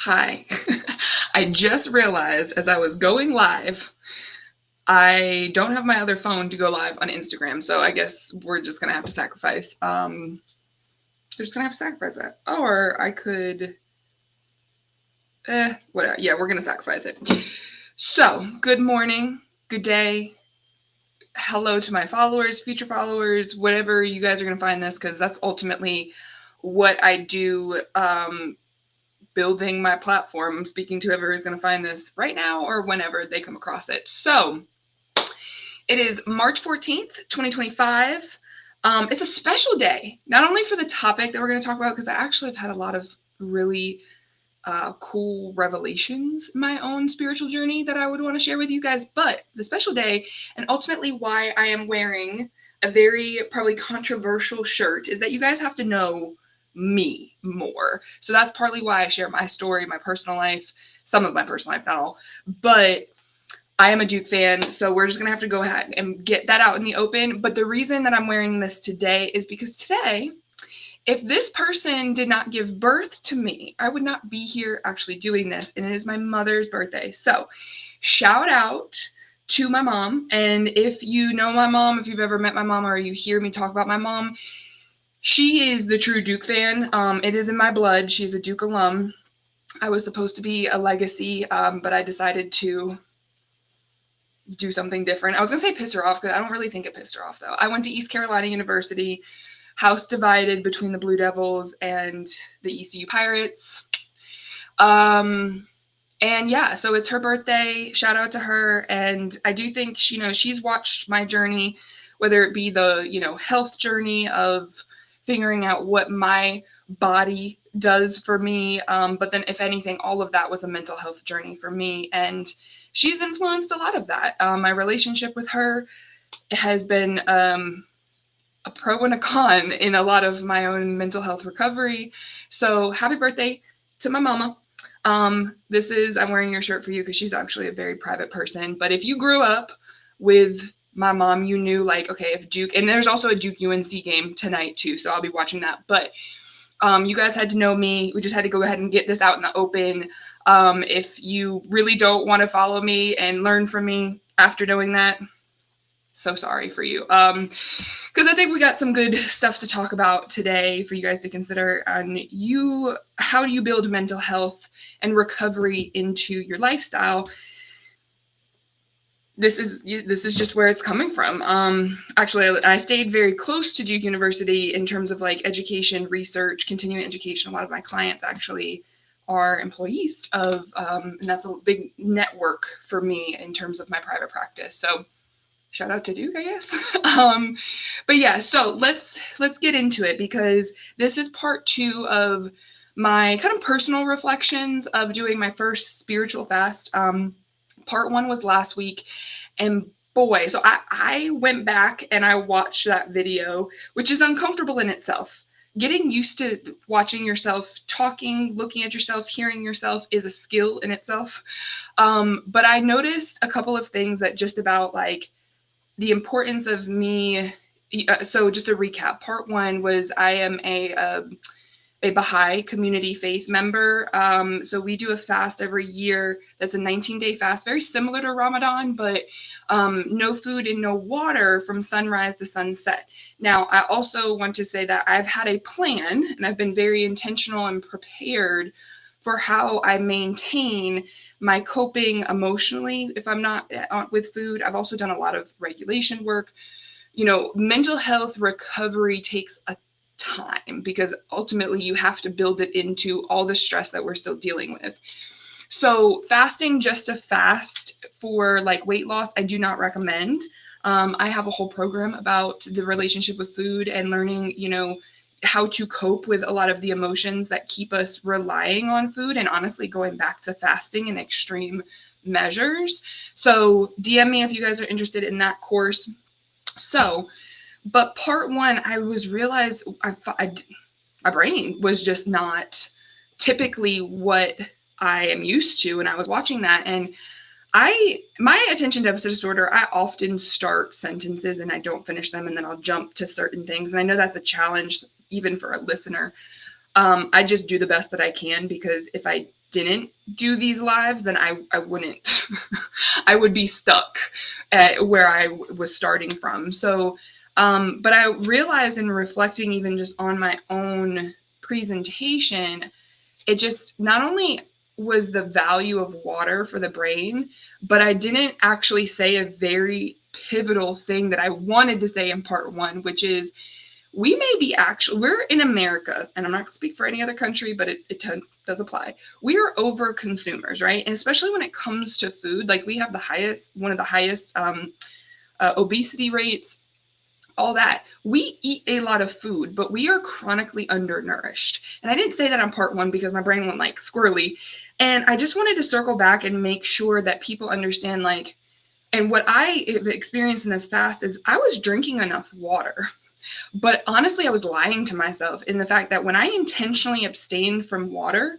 Hi. I just realized as I was going live, I don't have my other phone to go live on Instagram, so I guess we're just gonna have to sacrifice. We're just gonna have to sacrifice that. Or I could, whatever. Yeah, we're gonna sacrifice it. So, good morning, good day, hello to my followers, future followers, whatever you guys are gonna find this, because that's ultimately what I do. Building my platform. I'm speaking to whoever is going to find this right now or whenever they come across it. So it is March 14th, 2025. It's a special day, not only for the topic that we're going to talk about, because I actually have had a lot of really cool revelations in my own spiritual journey that I would want to share with you guys, but the special day and ultimately why I am wearing a very probably controversial shirt is that you guys have to know me more. So that's partly why I share my story, my personal life, some of my personal life, not all, but I am a Duke fan, so we're just going to have to go ahead and get that out in the open. But the reason that I'm wearing this today is because today, if this person did not give birth to me, I would not be here actually doing this, and it is my mother's birthday. So shout out to my mom, and if you know my mom, if you've ever met my mom or you hear me talk about my mom, she is the true Duke fan. It is in my blood. She's a Duke alum. I was supposed to be a legacy, but I decided to do something different. I was going to say piss her off, because I don't really think it pissed her off, though. I went to East Carolina University, house divided between the Blue Devils and the ECU Pirates. And yeah, so it's her birthday. Shout out to her. And I do think, she's watched my journey, whether it be the, health journey of figuring out what my body does for me. But then if anything, all of that was a mental health journey for me. And she's influenced a lot of that. My relationship with her has been a pro and a con in a lot of my own mental health recovery. So happy birthday to my mama. I'm wearing your shirt for you because she's actually a very private person. But if you grew up with my mom, you knew okay, if Duke, and there's also a Duke UNC game tonight too, so I'll be watching that. But you guys had to know me. We just had to go ahead and get this out in the open. If you really don't want to follow me and learn from me after knowing that, so sorry for you. Because I think we got some good stuff to talk about today for you guys to consider on how do you build mental health and recovery into your lifestyle. This is just where it's coming from. Actually, I stayed very close to Duke University in terms of education, research, continuing education. A lot of my clients actually are employees of, and that's a big network for me in terms of my private practice. So shout out to Duke, I guess. But yeah, so let's get into it, because this is part 2 of my kind of personal reflections of doing my first spiritual fast. Part 1 was last week, and boy, so I went back and I watched that video, which is uncomfortable in itself. Getting used to watching yourself, talking, looking at yourself, hearing yourself is a skill in itself. But I noticed a couple of things that just about the importance of me. So just a recap, part 1 was I am a Baha'i community faith member. So we do a fast every year. That's a 19-day fast, very similar to Ramadan, but no food and no water from sunrise to sunset. Now, I also want to say that I've had a plan, and I've been very intentional and prepared for how I maintain my coping emotionally if I'm not with food. I've also done a lot of regulation work. Mental health recovery takes a time, because ultimately you have to build it into all the stress that we're still dealing with. So fasting just to fast for weight loss, I do not recommend. I have a whole program about the relationship with food and learning, how to cope with a lot of the emotions that keep us relying on food, and honestly going back to fasting in extreme measures. So DM me if you guys are interested in that course. But part 1, I realized my brain was just not typically what I am used to. And I was watching that, and my attention deficit disorder, I often start sentences and I don't finish them, and then I'll jump to certain things. And I know that's a challenge even for a listener. I just do the best that I can, because if I didn't do these lives, then I wouldn't, I would be stuck at where I was starting from. So, but I realized in reflecting even just on my own presentation, it just not only was the value of water for the brain, but I didn't actually say a very pivotal thing that I wanted to say in part one, which is we may be we're in America, and I'm not going to speak for any other country, but it does apply. We are over consumers, right? And especially when it comes to food, like we have one of the highest obesity rates, all that. We eat a lot of food, but we are chronically undernourished. And I didn't say that on part one because my brain went like squirrely. And I just wanted to circle back and make sure that people understand, like, and what I experienced in this fast is I was drinking enough water. But honestly, I was lying to myself in the fact that when I intentionally abstained from water,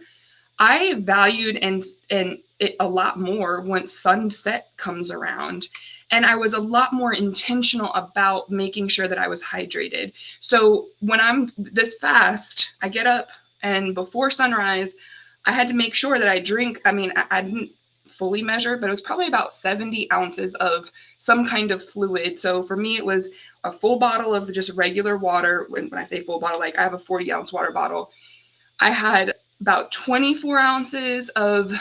I valued and it a lot more once sunset comes around. And I was a lot more intentional about making sure that I was hydrated. So when I'm this fast, I get up and before sunrise, I had to make sure that I drink. I mean, I didn't fully measure, but it was probably about 70 ounces of some kind of fluid. So for me, it was a full bottle of just regular water. When I say full bottle, like I have a 40-ounce water bottle. I had about 24 ounces of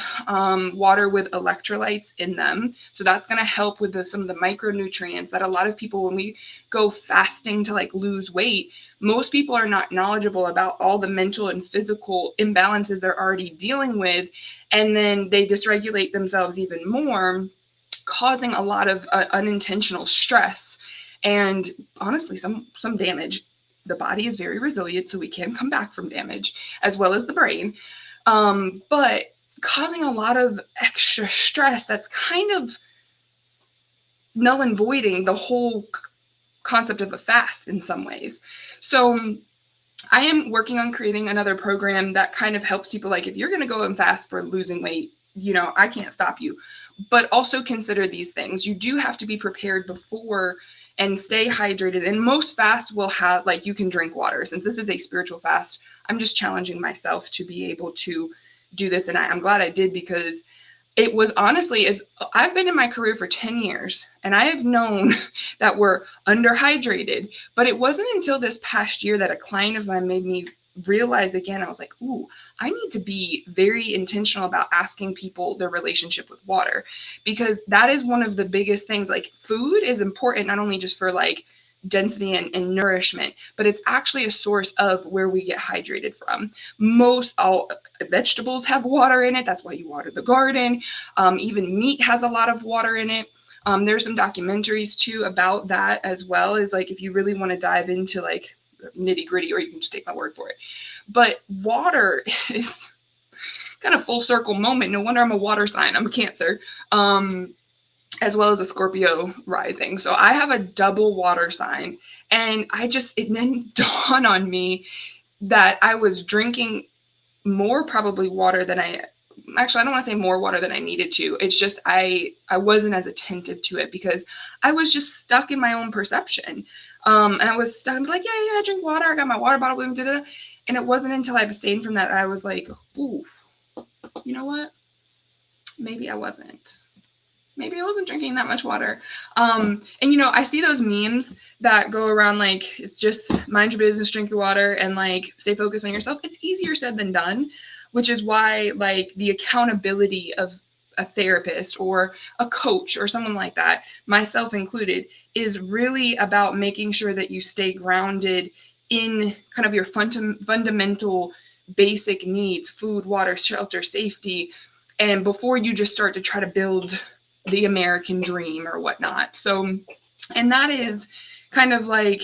water with electrolytes in them. So that's going to help with some of the micronutrients that a lot of people, when we go fasting to like lose weight, most people are not knowledgeable about all the mental and physical imbalances they're already dealing with. And then they dysregulate themselves even more, causing a lot of unintentional stress and honestly, some damage. The body is very resilient, so we can come back from damage, as well as the brain. But causing a lot of extra stress that's kind of null and voiding the whole concept of a fast in some ways. So I am working on creating another program that kind of helps people, like if you're going to go and fast for losing weight, I can't stop you. But also consider these things. You do have to be prepared before and stay hydrated. And most fasts will have, like, you can drink water. Since this is a spiritual fast, I'm just challenging myself to be able to do this. And I'm glad I did, because it was honestly, as I've been in my career for 10 years and I have known that we're underhydrated, but it wasn't until this past year that a client of mine made me realize again, I was like, ooh, I need to be very intentional about asking people their relationship with water, because that is one of the biggest things. Like, food is important, not only just for like density and nourishment, but it's actually a source of where we get hydrated from. Most all vegetables have water in it. That's why you water the garden. Even meat has a lot of water in it. There's some documentaries too about that, as well as like if you really want to dive into like nitty gritty, or you can just take my word for it. But water is kind of full circle moment. No wonder I'm a water sign. I'm a Cancer, as well as a Scorpio rising. So I have a double water sign, and it then dawned on me that I was drinking more probably water than I don't want to say more water than I needed to. It's just I wasn't as attentive to it because I was just stuck in my own perception. And I was stuck. I'm like, yeah, I drink water. I got my water bottle with me. Da-da. And it wasn't until I abstained from that I was like, ooh, you know what? Maybe I wasn't drinking that much water. And I see those memes that go around like, it's just mind your business, drink your water, and like stay focused on yourself. It's easier said than done, which is why like the accountability of a therapist or a coach or someone like that, myself included, is really about making sure that you stay grounded in kind of your fundamental basic needs: food, water, shelter, safety, and before you just start to try to build the American dream or whatnot. So, and that is kind of like,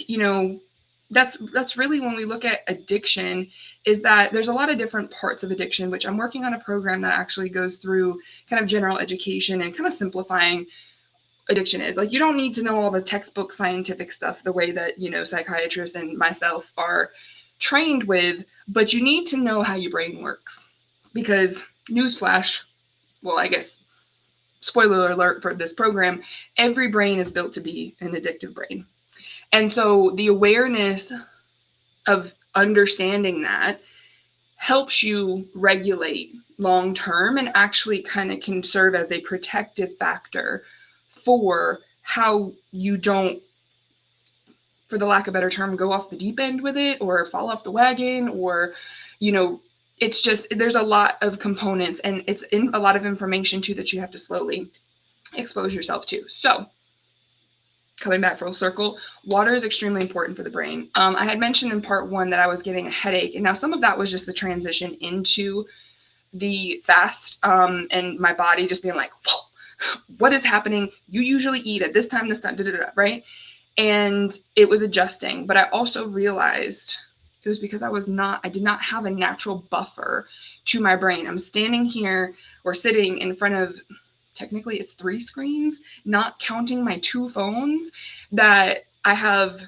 that's really when we look at addiction, is that there's a lot of different parts of addiction, which I'm working on a program that actually goes through kind of general education and kind of simplifying addiction is. Like, you don't need to know all the textbook scientific stuff the way that, psychiatrists and myself are trained with, but you need to know how your brain works. Because, newsflash, well, I guess, spoiler alert for this program, every brain is built to be an addictive brain. And so the awareness of understanding that helps you regulate long term and actually kind of can serve as a protective factor for how you don't, for the lack of a better term, go off the deep end with it or fall off the wagon, or, you know, it's just, there's a lot of components and it's in a lot of information too that you have to slowly expose yourself to. So coming back full circle, water is extremely important for the brain. I had mentioned in part 1 that I was getting a headache, and now some of that was just the transition into the fast, and my body just being like, whoa, what is happening? You usually eat at this time, right? And it was adjusting, but I also realized it was because I did not have a natural buffer to my brain. I'm standing here or sitting in front of, technically it's 3 screens, not counting my 2 phones, that I have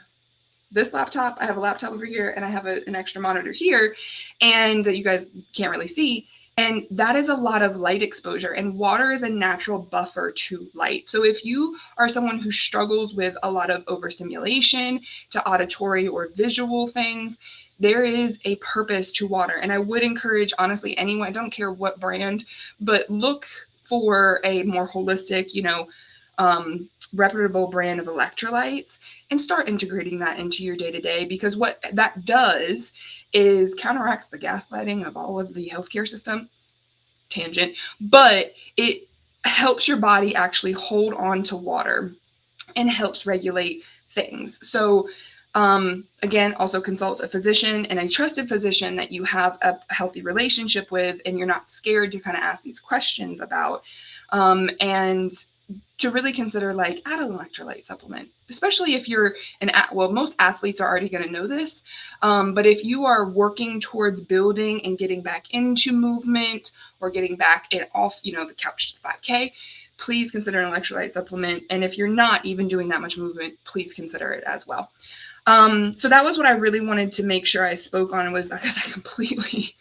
this laptop, I have a laptop over here, and I have an extra monitor here, and that you guys can't really see. And that is a lot of light exposure, and water is a natural buffer to light. So if you are someone who struggles with a lot of overstimulation to auditory or visual things, there is a purpose to water. And I would encourage, honestly, anyone, I don't care what brand, but look for a more holistic, reputable brand of electrolytes and start integrating that into your day-to-day, because what that does is counteracts the gaslighting of all of the healthcare system. Tangent, but it helps your body actually hold on to water and helps regulate things. So again, also consult a physician, and a trusted physician that you have a healthy relationship with and you're not scared to kind of ask these questions about, and to really consider, like, add an electrolyte supplement, especially if you're most athletes are already going to know this, but if you are working towards building and getting back into movement or getting back off, the couch to the 5K, please consider an electrolyte supplement. And if you're not even doing that much movement, please consider it as well. So that was what I really wanted to make sure I spoke on, was because I completely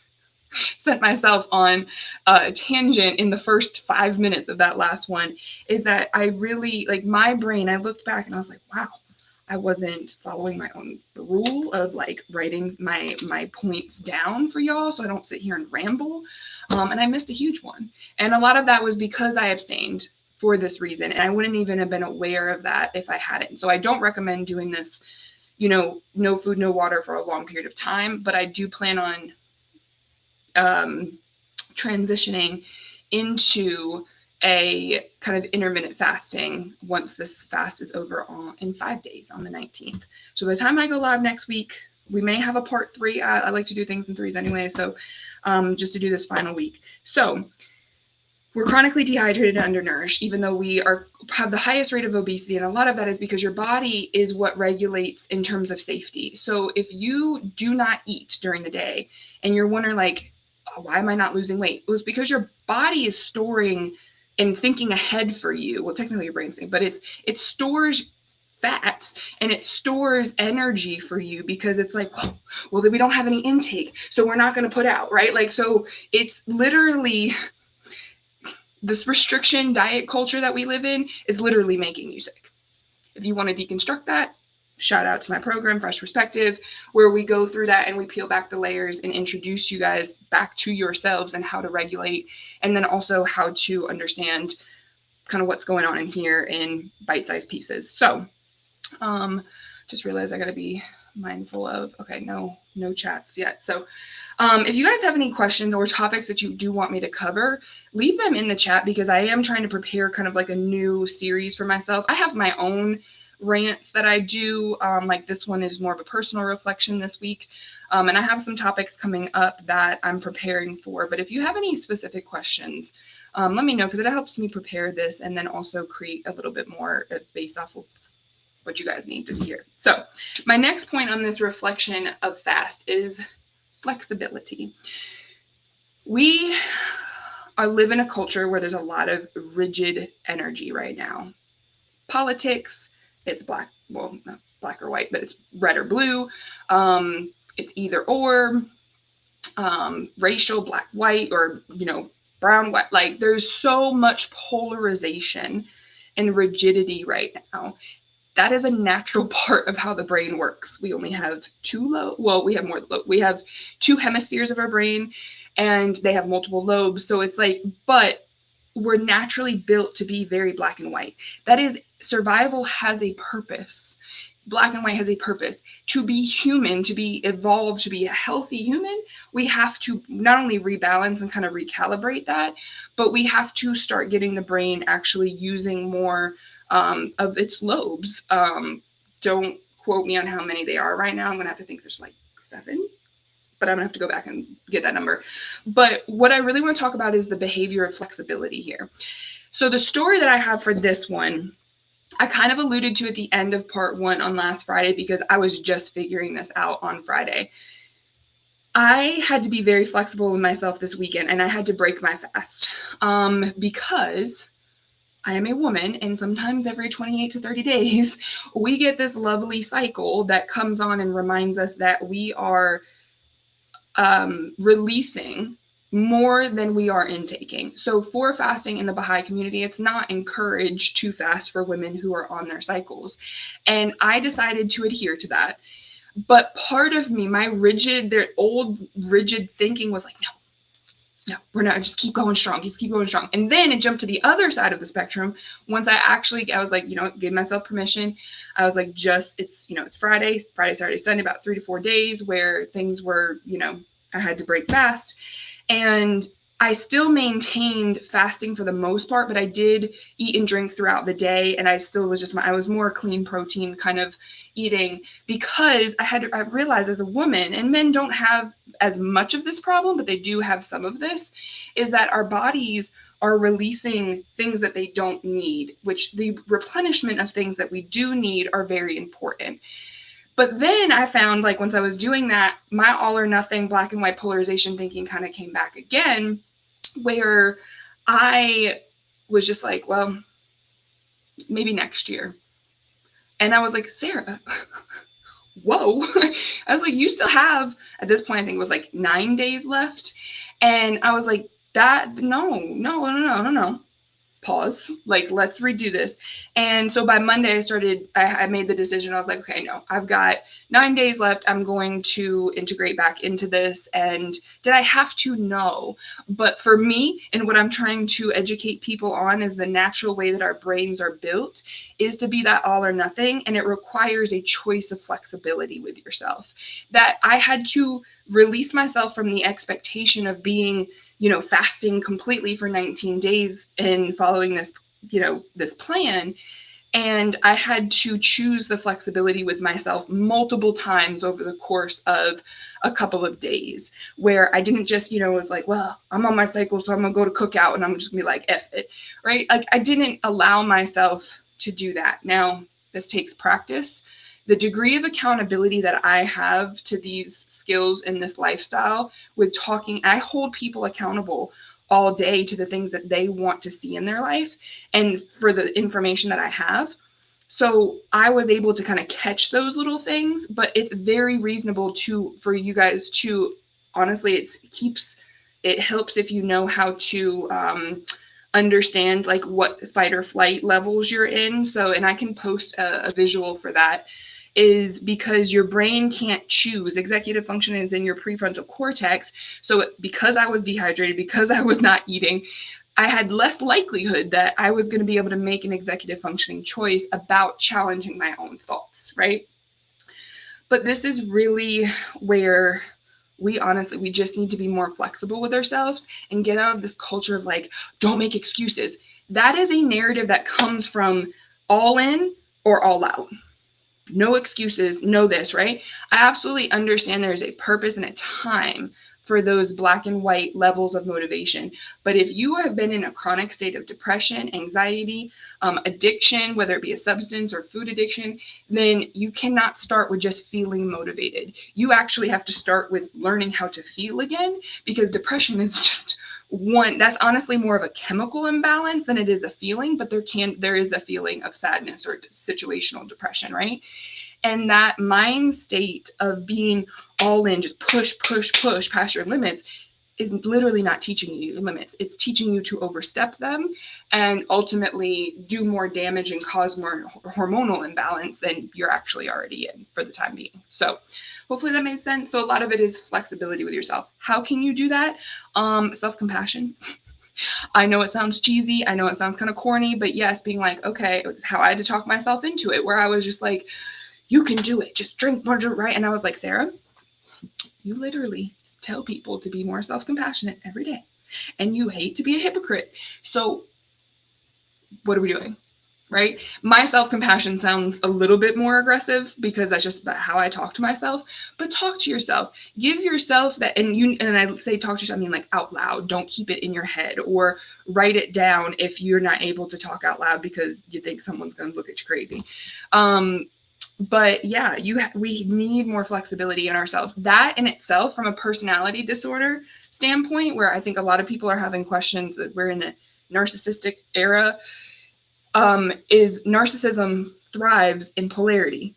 sent myself on a tangent in the first 5 minutes of that last one, is that I really, like, my brain, I looked back and I was like, wow, I wasn't following my own rule of, like, writing my points down for y'all so I don't sit here and ramble. And I missed a huge one. And a lot of that was because I abstained for this reason. And I wouldn't even have been aware of that if I hadn't. So I don't recommend doing this, no food, no water for a long period of time. But I do plan on transitioning into a kind of intermittent fasting once this fast is over in 5 days on the 19th. So by the time I go live next week, we may have a part 3. I like to do things in 3s anyway. So just to do this final week. So we're chronically dehydrated and undernourished, even though we have the highest rate of obesity. And a lot of that is because your body is what regulates in terms of safety. So if you do not eat during the day and you're wondering, like, oh, why am I not losing weight? It was because your body is storing and thinking ahead for you. Well, technically your brain's thinking, but it stores fat and it stores energy for you, because it's like, well, then we don't have any intake, so we're not going to put out, right? Like, so it's literally, this restriction diet culture that we live in is literally making you sick. If you want to deconstruct that, shout out to my program, Fresh Perspective, where we go through that and we peel back the layers and introduce you guys back to yourselves and how to regulate, and then also how to understand kind of what's going on in here in bite-sized pieces. So just realized I got to be mindful of, okay, no chats yet. So if you guys have any questions or topics that you do want me to cover, leave them in the chat, because I am trying to prepare kind of like a new series for myself. I have my own rants that I do, like this one is more of a personal reflection this week, and I have some topics coming up that I'm preparing for. But if you have any specific questions, let me know, because it helps me prepare this and then also create a little bit more based off of what you guys need to hear. So my next point on this reflection of fast is flexibility. We live in a culture where there's a lot of rigid energy right now. Politics, it's black, well, not black or white, but it's red or blue. It's either or, racial, black, white, or, brown, white. Like, there's so much polarization and rigidity right now. That is a natural part of how the brain works. We only have we have more, we have two hemispheres of our brain, and they have multiple lobes. So it's like, but we're naturally built to be very black and white. That is, survival has a purpose. Black and white has a purpose. To be human, to be evolved, to be a healthy human, we have to not only rebalance and kind of recalibrate that, but we have to start getting the brain actually using more of its lobes. Don't quote me on how many they are right now. I'm going to have to think there's like 7, but I'm going to have to go back and get that number. But what I really want to talk about is the behavior of flexibility here. So the story that I have for this one, I kind of alluded to at the end of part 1 on last Friday, because I was just figuring this out on Friday. I had to be very flexible with myself this weekend, and I had to break my fast because I am a woman, and sometimes every 28 to 30 days, we get this lovely cycle that comes on and reminds us that we are releasing more than we are intaking. So for fasting in the Baha'i community, it's not encouraged to fast for women who are on their cycles. And I decided to adhere to that. But part of me, their old rigid thinking was like, no, we're not, just keep going strong. Just keep going strong. And then it jumped to the other side of the spectrum. Once I was like, give myself permission. I was like, it's Friday, Saturday, Sunday, about 3 to 4 days where things were, I had to break fast. And I still maintained fasting for the most part, but I did eat and drink throughout the day. And I still was I was more clean protein kind of eating, because I realized as a woman, and men don't have as much of this problem, but they do have some of this, is that our bodies are releasing things that they don't need, which the replenishment of things that we do need are very important. But then I found, like, once I was doing that, my all or nothing black and white polarization thinking kind of came back again, where I was just like, well, maybe next year. And I was like, Sara, whoa. I was like, you still have, at this point, I think it was like 9 days left. And I was like, no. Pause. Like, let's redo this. And so by Monday, I made the decision. I was like, okay, no, I've got 9 days left. I'm going to integrate back into this. And did I have to? No. But for me, and what I'm trying to educate people on, is the natural way that our brains are built is to be that all or nothing. And it requires a choice of flexibility with yourself. That I had to release myself from the expectation of being, fasting completely for 19 days and following this, this plan. And I had to choose the flexibility with myself multiple times over the course of a couple of days, where I didn't just, was like, well, I'm on my cycle, so I'm gonna go to cookout and I'm just gonna be like, F it, right? Like, I didn't allow myself to do that. Now, this takes practice. The degree of accountability that I have to these skills in this lifestyle with talking, I hold people accountable all day to the things that they want to see in their life and for the information that I have. So I was able to kind of catch those little things, but it's very reasonable for you guys to, honestly, it helps if you know how to understand like what fight or flight levels you're in. So, and I can post a visual for that, is because your brain can't choose. Executive function is in your prefrontal cortex. So because I was dehydrated, because I was not eating, I had less likelihood that I was going to be able to make an executive functioning choice about challenging my own thoughts, right? But this is really where we just need to be more flexible with ourselves and get out of this culture of like, don't make excuses. That is a narrative that comes from all in or all out. No excuses, no this, right? I absolutely understand there's a purpose and a time for those black and white levels of motivation. But if you have been in a chronic state of depression, anxiety, addiction, whether it be a substance or food addiction, then you cannot start with just feeling motivated. You actually have to start with learning how to feel again, because depression is just that's honestly more of a chemical imbalance than it is a feeling, but there is a feeling of sadness or situational depression, right? And that mind state of being all in, just push past your limits, is literally not teaching you your limits. It's teaching you to overstep them and ultimately do more damage and cause more hormonal imbalance than you're actually already in for the time being. So hopefully that made sense. So a lot of it is flexibility with yourself. How can you do that? Self-compassion. I know it sounds cheesy. I know it sounds kind of corny, but yes, being like, okay, how I had to talk myself into it, where I was just like, you can do it. Just drink more, right? And I was like, Sarah, you literally tell people to be more self-compassionate every day, and you hate to be a hypocrite. So what are we doing? Right? My self-compassion sounds a little bit more aggressive because that's just about how I talk to myself. But talk to yourself. Give yourself that, and I say talk to yourself, I mean like out loud. Don't keep it in your head, or write it down if you're not able to talk out loud because you think someone's going to look at you crazy. But yeah, we need more flexibility in ourselves. That in itself, from a personality disorder standpoint, where I think a lot of people are having questions that we're in a narcissistic era, is narcissism thrives in polarity.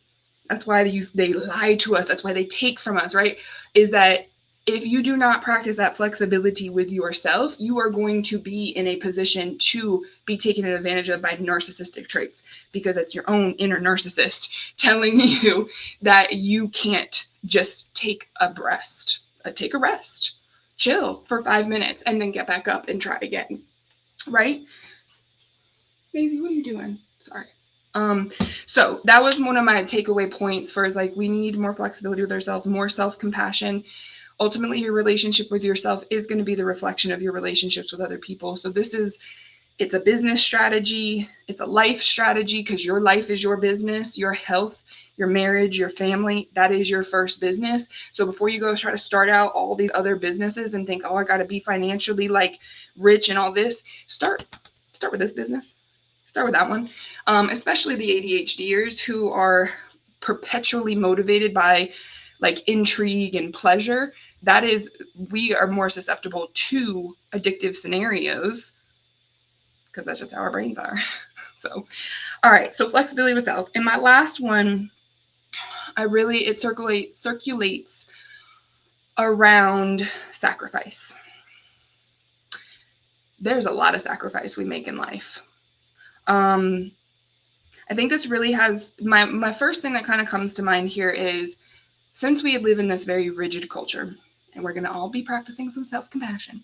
That's why they lie to us. That's why they take from us, right? Is that if you do not practice that flexibility with yourself, you are going to be in a position to be taken advantage of by narcissistic traits, because it's your own inner narcissist telling you that you can't just take a rest, chill for 5 minutes, and then get back up and try again, right? Maisie, what are you doing? Sorry. So that was one of my takeaway points for is like, we need more flexibility with ourselves, more self-compassion. Ultimately, your relationship with yourself is going to be the reflection of your relationships with other people. So it's a business strategy. It's a life strategy, because your life is your business. Your health, your marriage, your family, that is your first business. So before you go try to start out all these other businesses and think, oh, I got to be financially like rich and all this, start with this business. Start with that one. Especially the ADHDers who are perpetually motivated by like intrigue and pleasure. We are more susceptible to addictive scenarios because that's just how our brains are. So, all right. So flexibility with self. And my last one, it circulates around sacrifice. There's a lot of sacrifice we make in life. I think this really has my first thing that kind of comes to mind here is, since we live in this very rigid culture, and we're going to all be practicing some self-compassion,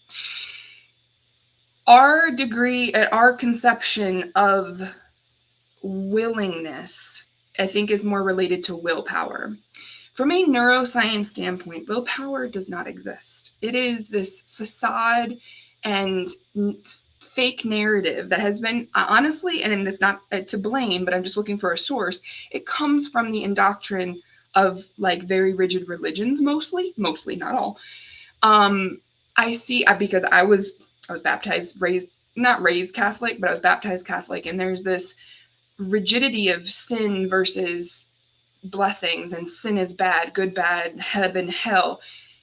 our conception of willingness, I think, is more related to willpower. From a neuroscience standpoint, willpower does not exist. It is this facade and fake narrative that has been, honestly, and it's not to blame, but I'm just looking for a source. It comes from the indoctrination of like very rigid religions, mostly, not all. I see, because I was baptized, not raised Catholic, but I was baptized Catholic, and there's this rigidity of sin versus blessings, and sin is bad, good, bad, heaven, hell.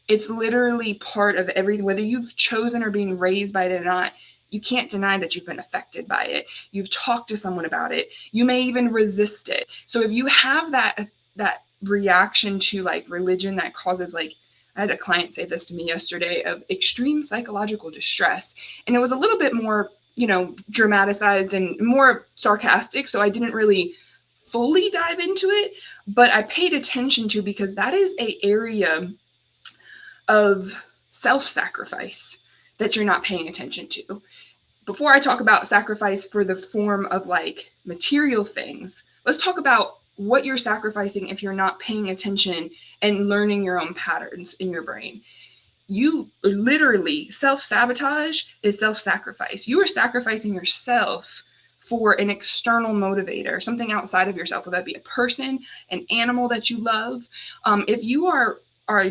It's literally part of everything, whether you've chosen or being raised by it or not. You can't deny that you've been affected by it. You've talked to someone about it. You may even resist it. So if you have that reaction to like religion that causes, like, I had a client say this to me yesterday, of extreme psychological distress. And it was a little bit more, dramatized and more sarcastic. So I didn't really fully dive into it, but I paid attention to, because that is an area of self-sacrifice that you're not paying attention to. Before I talk about sacrifice for the form of like material things, let's talk about what you're sacrificing if you're not paying attention and learning your own patterns in your brain. You literally, self-sabotage is self-sacrifice. You are sacrificing yourself for an external motivator, something outside of yourself, whether that be a person, an animal that you love. If you are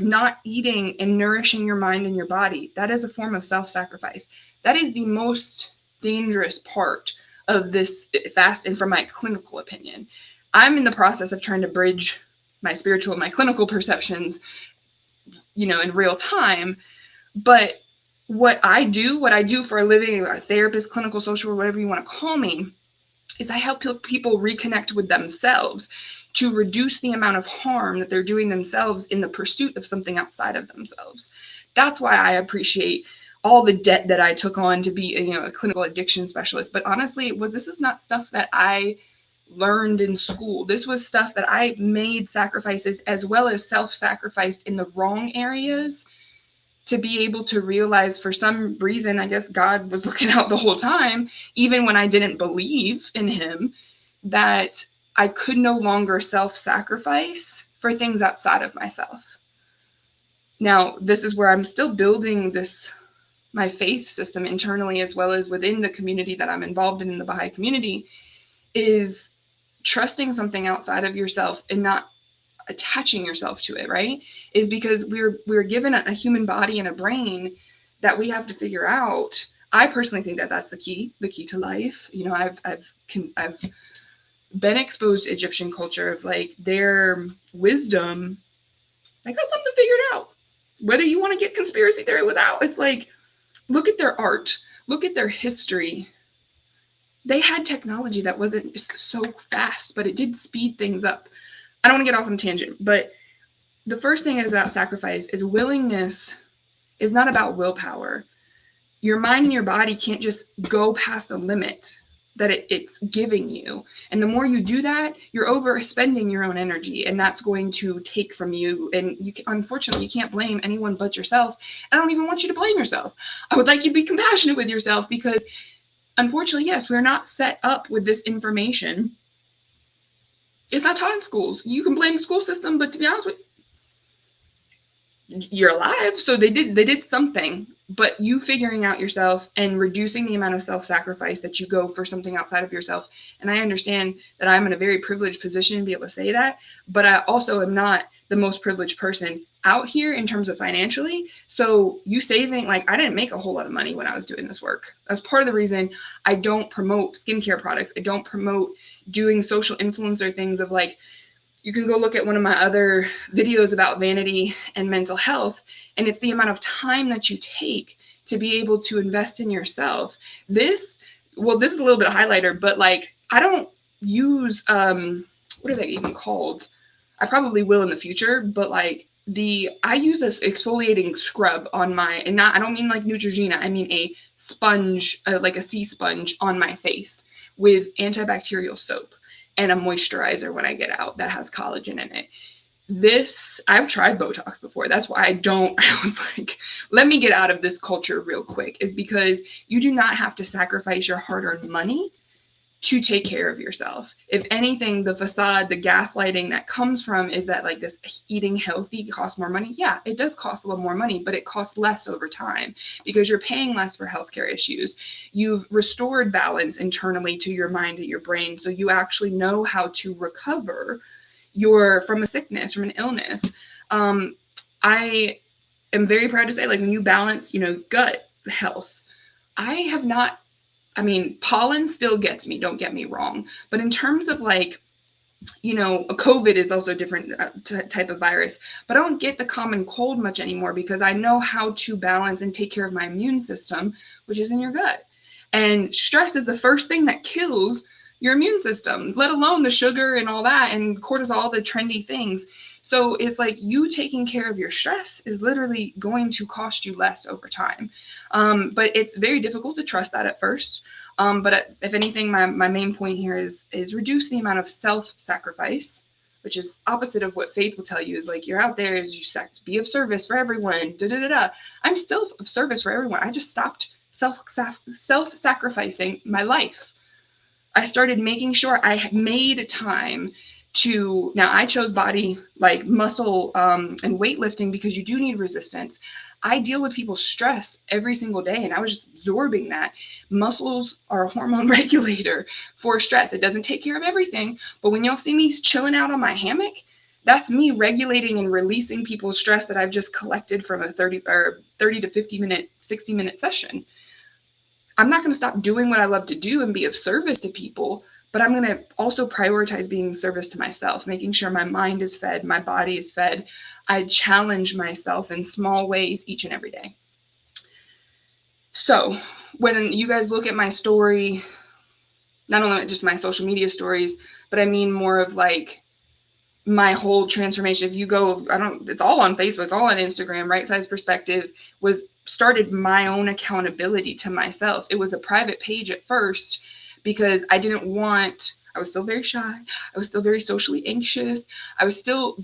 not eating and nourishing your mind and your body, that is a form of self-sacrifice. That is the most dangerous part of this fast. And from my clinical opinion, I'm in the process of trying to bridge my spiritual and my clinical perceptions, in real time. But what I do for a living, a therapist, clinical, social, or whatever you want to call me, is I help people reconnect with themselves to reduce the amount of harm that they're doing themselves in the pursuit of something outside of themselves. That's why I appreciate all the debt that I took on to be, a clinical addiction specialist. But honestly, this is not stuff that I learned in school. This was stuff that I made sacrifices as well as self-sacrificed in the wrong areas to be able to realize, for some reason, I guess God was looking out the whole time, even when I didn't believe in him, that I could no longer self-sacrifice for things outside of myself. Now, this is where I'm still building my faith system internally, as well as within the community that I'm involved in the Baha'i community, is trusting something outside of yourself and not attaching yourself to it, right? Is because we're given a human body and a brain that we have to figure out. I personally think that that's the key to life. I've been exposed to Egyptian culture of like their wisdom. They got something figured out. Whether you want to get conspiracy theory without, it's like, look at their art, look at their history. They had technology that wasn't so fast, but it did speed things up. I don't want to get off on a tangent, but the first thing is about sacrifice is willingness is not about willpower. Your mind and your body can't just go past a limit that it's giving you. And the more you do that, you're overspending your own energy, and that's going to take from you. And unfortunately, you can't blame anyone but yourself. I don't even want you to blame yourself. I would like you to be compassionate with yourself, because unfortunately, yes, we're not set up with this information. It's not taught in schools. You can blame the school system, but to be honest with you, you're alive, so they did something. But you figuring out yourself and reducing the amount of self-sacrifice that you go for something outside of yourself. And I understand that I'm in a very privileged position to be able to say that, but I also am not the most privileged person out here in terms of financially. So you saving, like, I didn't make a whole lot of money when I was doing this work. That's part of the reason I don't promote skincare products. I don't promote doing social influencer things of like, you can go look at one of my other videos about vanity and mental health, and it's the amount of time that you take to be able to invest in yourself. This is a little bit of highlighter, but like, I don't use, what are they even called? I probably will in the future, but like I use this exfoliating scrub on I don't mean like Neutrogena, I mean a sponge, like a sea sponge on my face with antibacterial soap and a moisturizer when I get out that has collagen in it. I've tried Botox before. That's why I was like, let me get out of this culture real quick, is because you do not have to sacrifice your hard-earned money to take care of yourself. If anything, the facade, the gaslighting that comes from is that like this eating healthy costs more money. Yeah, it does cost a little more money, but it costs less over time because you're paying less for healthcare issues. You've restored balance internally to your mind and your brain, so you actually know how to recover from a sickness, from an illness. I am very proud to say, like, when you balance, gut health, pollen still gets me, don't get me wrong. But in terms of like, a COVID is also a different type of virus, but I don't get the common cold much anymore because I know how to balance and take care of my immune system, which is in your gut. And stress is the first thing that kills your immune system, let alone the sugar and all that and cortisol, the trendy things. So it's like you taking care of your stress is literally going to cost you less over time. But it's very difficult to trust that at first. But if anything, my main point here is reduce the amount of self-sacrifice, which is opposite of what faith will tell you, is like, you're out there, is you be of service for everyone, I'm still of service for everyone. I just stopped self-sacrificing my life. I started making sure I made time to, now I chose body, like muscle and weightlifting because you do need resistance. I deal with people's stress every single day, and I was just absorbing that. Muscles are a hormone regulator for stress. It doesn't take care of everything, but when y'all see me chilling out on my hammock, that's me regulating and releasing people's stress that I've just collected from a 30 to 50 minute, 60 minute session. I'm not going to stop doing what I love to do and be of service to people, but I'm going to also prioritize being of service to myself, making sure my mind is fed, my body is fed. I challenge myself in small ways each and every day. So when you guys look at my story, not only just my social media stories, but I mean more of like my whole transformation. If you go, it's all on Facebook, it's all on Instagram, Right Size Perspective started my own accountability to myself. It was a private page at first because I was still very shy. I was still very socially anxious. I was still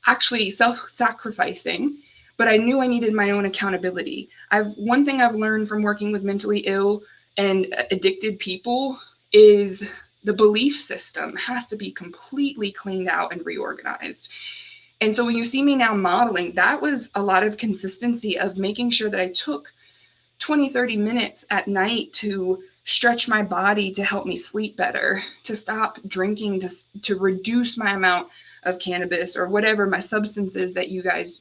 actually self-sacrificing, but I knew I needed my own accountability. One thing I've learned from working with mentally ill and addicted people is the belief system has to be completely cleaned out and reorganized. And so when you see me now modeling, that was a lot of consistency of making sure that I took 20, 30 minutes at night to stretch my body to help me sleep better, to stop drinking, to reduce my amount of cannabis or whatever my substances that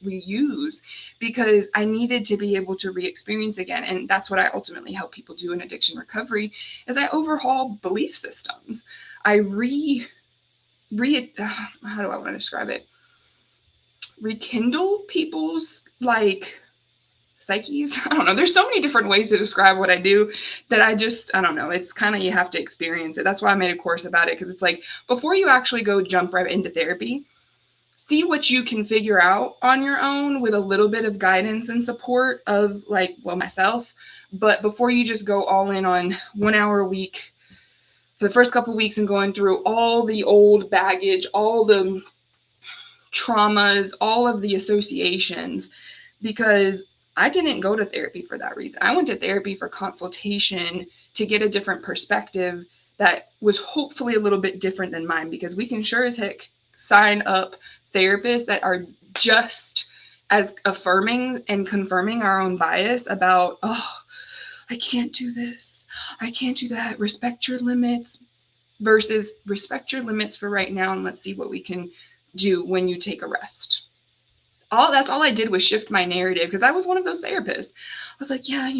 we use, because I needed to be able to re-experience again. And that's what I ultimately help people do in addiction recovery, is I overhaul belief systems. I how do I want to describe it? Rekindle people's psyches. I don't know. There's so many different ways to describe what I do that I don't know. It's kind of, you have to experience it. That's why I made a course about it, because it's like, before you actually go jump right into therapy, see what you can figure out on your own with a little bit of guidance and support of myself. But before you just go all in on 1 hour a week for the first couple of weeks and going through all the old baggage, all the traumas, all of the associations, because I didn't go to therapy for that reason. I went to therapy for consultation to get a different perspective that was hopefully a little bit different than mine, because we can sure as heck sign up therapists that are just as affirming and confirming our own bias about, oh, I can't do this, I can't do that, respect your limits, versus respect your limits for right now and let's see what we can do when you take a rest. That's all I did was shift my narrative, because I was one of those therapists. I was like, yeah,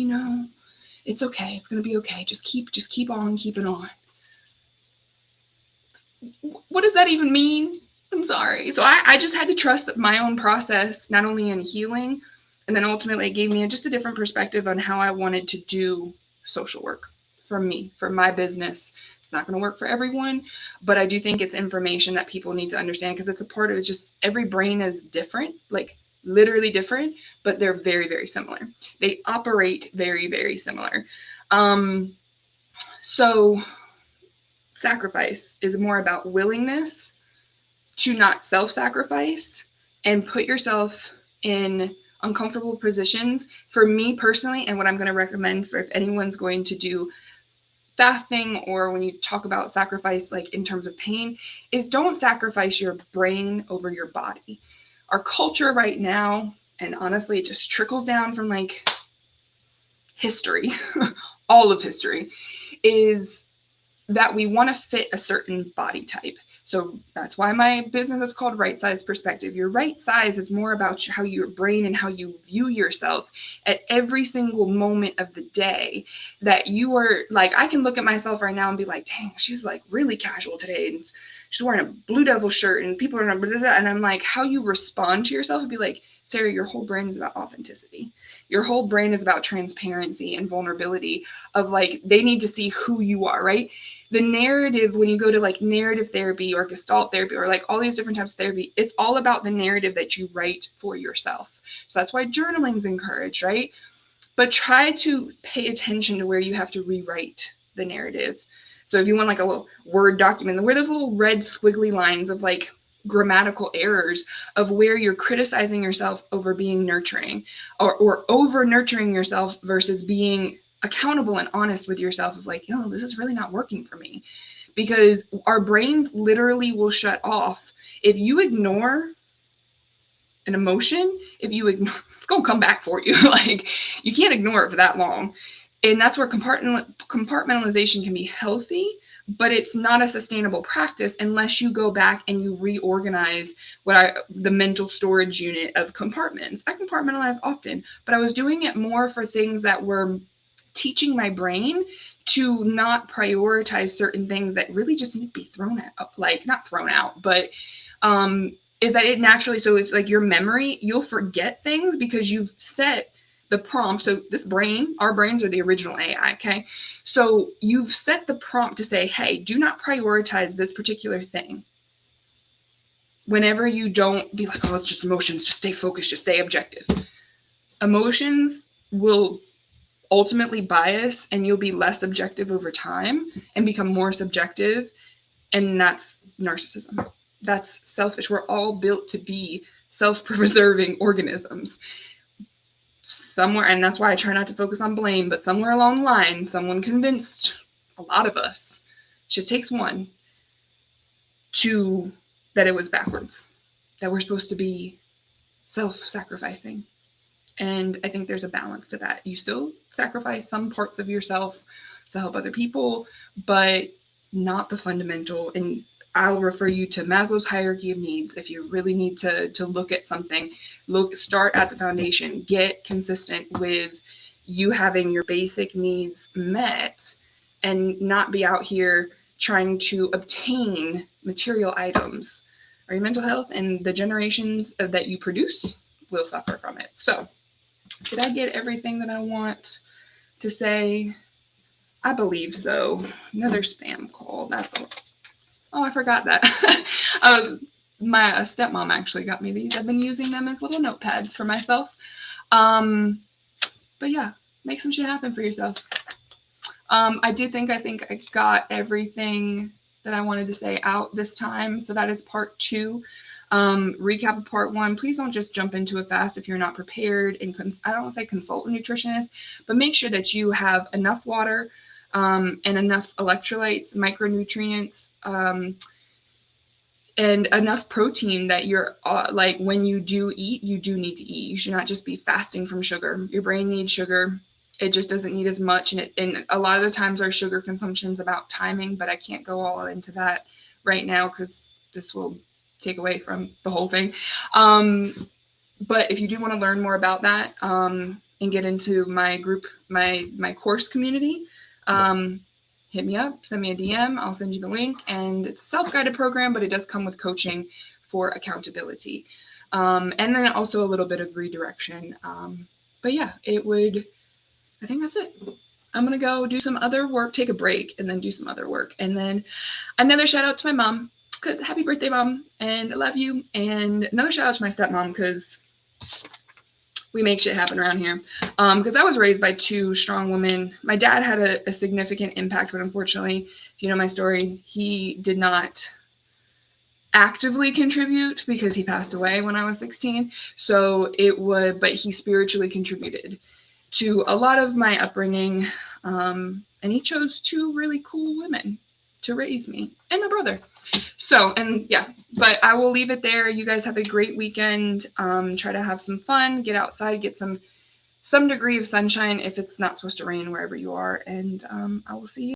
it's okay. It's going to be okay. Just keep on keeping on. What does that even mean? I'm sorry. So I just had to trust my own process, not only in healing, and then ultimately it gave me just a different perspective on how I wanted to do social work for me, for my business. It's not going to work for everyone, but I do think it's information that people need to understand, because it's a part of it. Just every brain is different, literally different, but they're very, very similar. They operate very, very similar. So sacrifice is more about willingness to not self-sacrifice and put yourself in uncomfortable positions. For me personally, and what I'm going to recommend for if anyone's going to do fasting, or when you talk about sacrifice, in terms of pain, is don't sacrifice your brain over your body. Our culture right now, and honestly, it just trickles down from history, all of history, is that we want to fit a certain body type. So that's why my business is called Right Size Perspective. Your right size is more about how your brain and how you view yourself at every single moment of the day. That you are I can look at myself right now and be like, dang, she's really casual today, and she's wearing a Blue Devil shirt, and people are blah, blah, blah. And I'm like, how you respond to yourself would be like, Sarah, your whole brain is about authenticity. Your whole brain is about transparency and vulnerability of they need to see who you are, right? The narrative, when you go to narrative therapy or Gestalt therapy or all these different types of therapy, it's all about the narrative that you write for yourself. So that's why journaling is encouraged, right? But try to pay attention to where you have to rewrite the narrative. So if you want a little Word document where those little red squiggly lines of grammatical errors of where you're criticizing yourself over being nurturing, or over nurturing yourself versus being accountable and honest with yourself of this is really not working for me. Because our brains literally will shut off. If you ignore an emotion, it's going to come back for you. You can't ignore it for that long. And that's where compartmentalization can be healthy, but it's not a sustainable practice unless you go back and you reorganize the mental storage unit of compartments. I compartmentalize often, but I was doing it more for things that were teaching my brain to not prioritize certain things that really just need to be thrown out, not thrown out, but is that it naturally, so if your memory, you'll forget things because you've set the prompt. So our brains are the original AI, okay? So you've set the prompt to say, hey, do not prioritize this particular thing. whenever you don't be like, oh, it's just emotions, just stay focused, just stay objective. Emotions will ultimately bias, and you'll be less objective over time and become more subjective. And that's narcissism. That's selfish. We're all built to be self-preserving organisms. Somewhere, and that's why I try not to focus on blame, but somewhere along the line, someone convinced a lot of us, it just takes one, that it was backwards, that we're supposed to be self-sacrificing. And I think there's a balance to that. You still sacrifice some parts of yourself to help other people, but not the fundamental. And I'll refer you to Maslow's hierarchy of needs. If you really need to look at something, start at the foundation, get consistent with you having your basic needs met, and not be out here trying to obtain material items, or your mental health and the generations that you produce will suffer from it. So, did I get everything that I want to say? I believe so. Another spam call. Oh, I forgot that. My stepmom actually got me these. I've been using them as little notepads for myself. But yeah, make some shit happen for yourself. I think I got everything that I wanted to say out this time. So that is part 2. Recap of part 1. Please don't just jump into it fast if you're not prepared. And I don't want to say consult a nutritionist, but make sure that you have enough water and enough electrolytes, micronutrients, and enough protein that you're like, when you do eat, you do need to eat. You should not just be fasting from sugar. Your brain needs sugar. It just doesn't need as much. And a lot of the times our sugar consumption is about timing, but I can't go all into that right now because this will take away from the whole thing. But if you do want to learn more about that and get into my group, my course community, hit me up, send me a DM. I'll send you the link. And it's a self-guided program, but it does come with coaching for accountability. And then also a little bit of redirection. But yeah, I think that's it. I'm going to go do some other work, take a break, and then do some other work. And then another shout out to my mom, because happy birthday, Mom, and I love you. And another shout out to my stepmom, because we make shit happen around here. Because I was raised by 2 strong women. My dad had a significant impact, but unfortunately, if you know my story, he did not actively contribute because he passed away when I was 16. But he spiritually contributed to a lot of my upbringing. And he chose 2 really cool women to raise me and my brother. So, and yeah, but I will leave it there. You guys have a great weekend. Try to have some fun, get outside, get some degree of sunshine if it's not supposed to rain wherever you are. And I will see you.